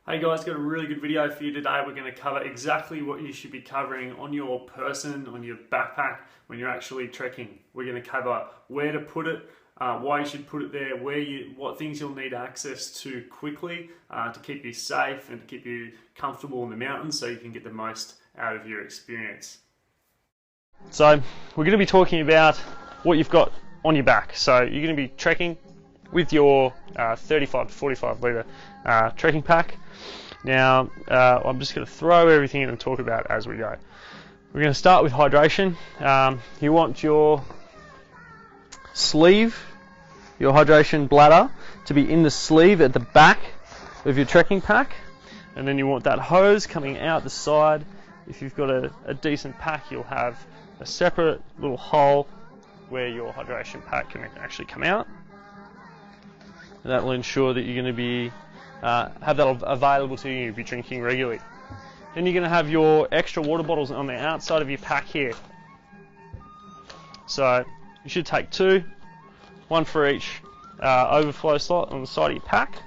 Hey guys, got a really good video for you today. We're going to cover exactly what you should be covering on your person, on your backpack when you're actually trekking. We're going to cover where to put it, why you should put it there, what things you'll need access to quickly to keep you safe and to keep you comfortable in the mountains so you can get the most out of your experience. So we're going to be talking about what you've got on your back. So you're going to be trekking with your 35 to 45 litre trekking pack. Now I'm just going to throw everything in and talk about it as we go. We're going to start with hydration. You want your sleeve, your hydration bladder, to be in the sleeve at the back of your trekking pack, and then you want that hose coming out the side. If you've got a decent pack, you'll have a separate little hole where your hydration pack can actually come out. And that will ensure that you're going to be have that available to you if you're drinking regularly. Then you're going to have your extra water bottles on the outside of your pack here. So you should take two, one for each overflow slot on the side of your pack.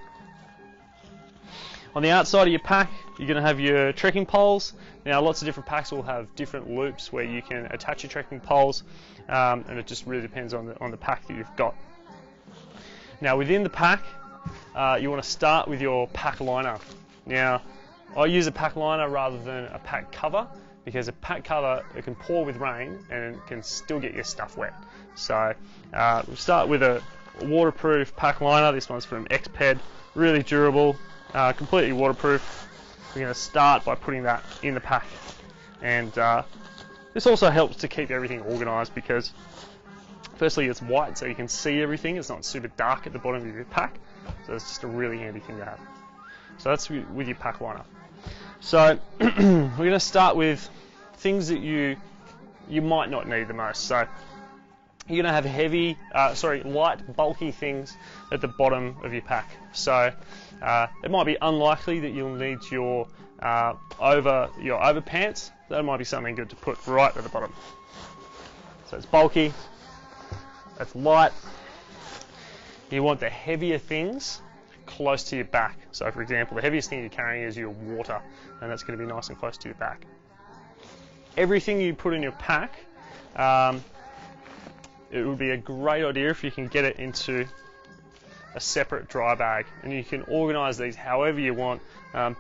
On the outside of your pack, you're going to have your trekking poles. Now, lots of different packs will have different loops where you can attach your trekking poles, and it just really depends on the pack that you've got. Now, within the pack, you want to start with your pack liner. Now, I use a pack liner rather than a pack cover, because a pack cover, it can pour with rain and it can still get your stuff wet. So we'll start with a waterproof pack liner. This one's from Xped, really durable, completely waterproof. We're going to start by putting that in the pack, and this also helps to keep everything organised because firstly it's white so you can see everything. It's not super dark at the bottom of your pack, so it's just a really handy thing to have. So that's with your pack liner. So we're going to start with things that you might not need the most. So you're going to have light, bulky things at the bottom of your pack. So it might be unlikely that you'll need your overpants. That might be something good to put right at the bottom. So it's bulky, it's light. You want the heavier things close to your back. So for example, the heaviest thing you're carrying is your water, and that's going to be nice and close to your back. Everything you put in your pack, it would be a great idea if you can get it into a separate dry bag, and you can organise these however you want,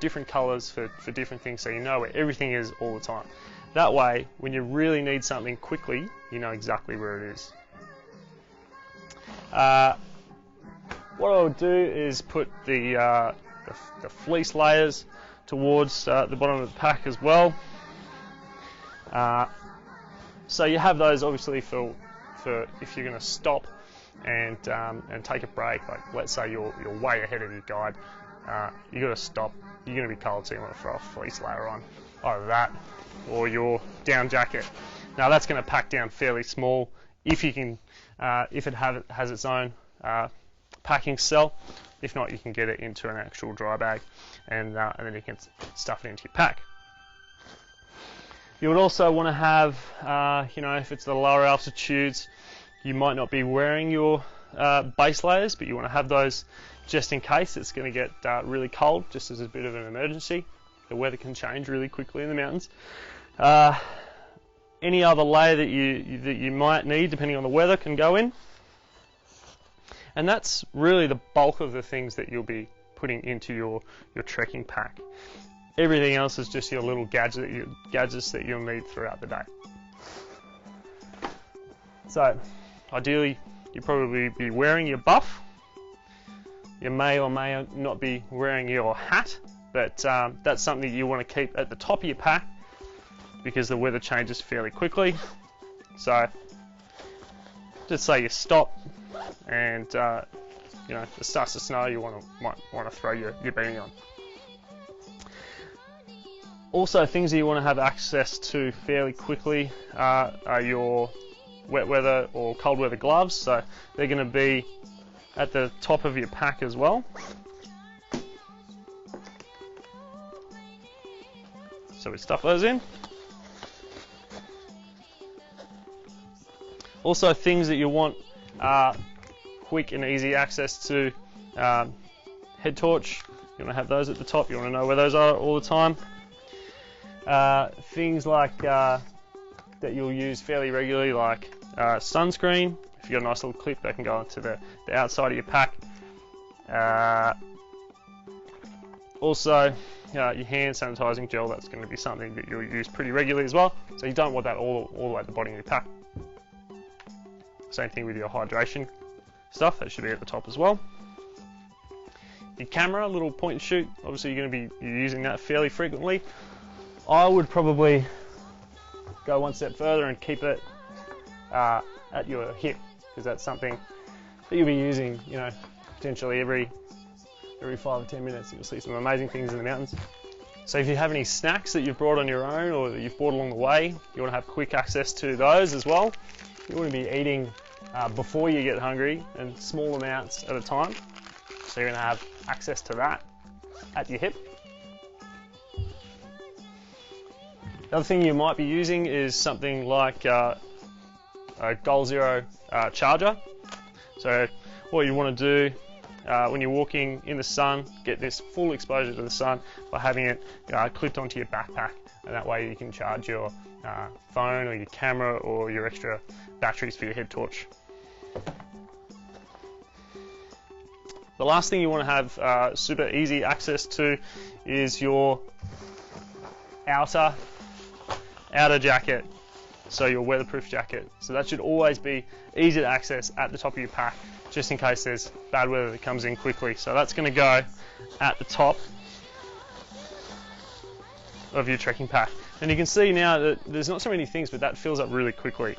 different colours for different things, so you know where everything is all the time. That way, when you really need something quickly, you know exactly where it is. What I'll do is put the fleece layers towards the bottom of the pack as well. So you have those obviously for if you're going to stop and take a break. Like let's say you're way ahead of your guide, you got to stop. You're going to be cold, so you want to throw a fleece layer on, either that or your down jacket. Now that's going to pack down fairly small if you can, if it has its own packing cell. If not, you can get it into an actual dry bag, and then you can stuff it into your pack. You would also want to have, if it's the lower altitudes, you might not be wearing your base layers, but you want to have those just in case it's going to get really cold, just as a bit of an emergency. The weather can change really quickly in the mountains. Any other layer that you might need, depending on the weather, can go in. And that's really the bulk of the things that you'll be putting into your trekking pack. Everything else is just your little gadgets that you'll need throughout the day. So, ideally, you'll probably be wearing your buff. You may or may not be wearing your hat, but that's something you want to keep at the top of your pack because the weather changes fairly quickly. So, just say you stop and it starts to snow, you might want to throw your beanie on. Also, things that you want to have access to fairly quickly are your wet weather or cold weather gloves. So they're going to be at the top of your pack as well. So we stuff those in. Also, things that you want quick and easy access to, head torch. You want to have those at the top. You want to know where those are all the time. Things like that you'll use fairly regularly, like sunscreen. If you've got a nice little clip, that can go onto the outside of your pack. Also, your hand sanitizing gel, that's going to be something that you'll use pretty regularly as well. So you don't want that all the way at the bottom of your pack. Same thing with your hydration stuff, that should be at the top as well. Your camera, little point and shoot, obviously you're going to be using that fairly frequently. I would probably go one step further and keep it at your hip, because that's something that you'll be using, you know, potentially every 5 or 10 minutes. You'll see some amazing things in the mountains. So if you have any snacks that you've brought on your own or that you've brought along the way, you want to have quick access to those as well. You want to be eating before you get hungry and small amounts at a time. So you're going to have access to that at your hip. The other thing you might be using is something like a Goal Zero charger. So what you want to do when you're walking in the sun, get this full exposure to the sun by having it clipped onto your backpack, and that way you can charge your phone or your camera or your extra batteries for your head torch. The last thing you want to have super easy access to is your outer jacket, so your weatherproof jacket. So that should always be easy to access at the top of your pack, just in case there's bad weather that comes in quickly. So that's going to go at the top of your trekking pack. And you can see now that there's not so many things, but that fills up really quickly.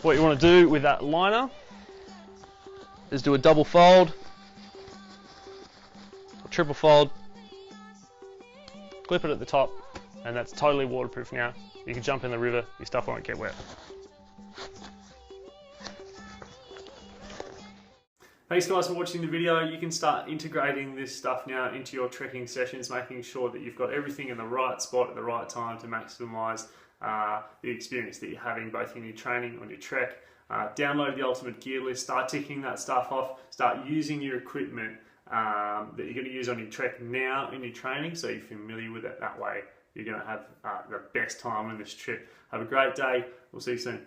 What you want to do with that liner is do a double fold, or triple fold, clip it at the top, and that's totally waterproof now. You can jump in the river, your stuff won't get wet. Thanks guys for watching the video. You can start integrating this stuff now into your trekking sessions, making sure that you've got everything in the right spot at the right time to maximise the experience that you're having both in your training, on your trek. Download the Ultimate Gear List, start ticking that stuff off, start using your equipment that you're going to use on your trek now in your training, so you're familiar with it. That way you're going to have the best time on this trip. Have a great day. We'll see you soon.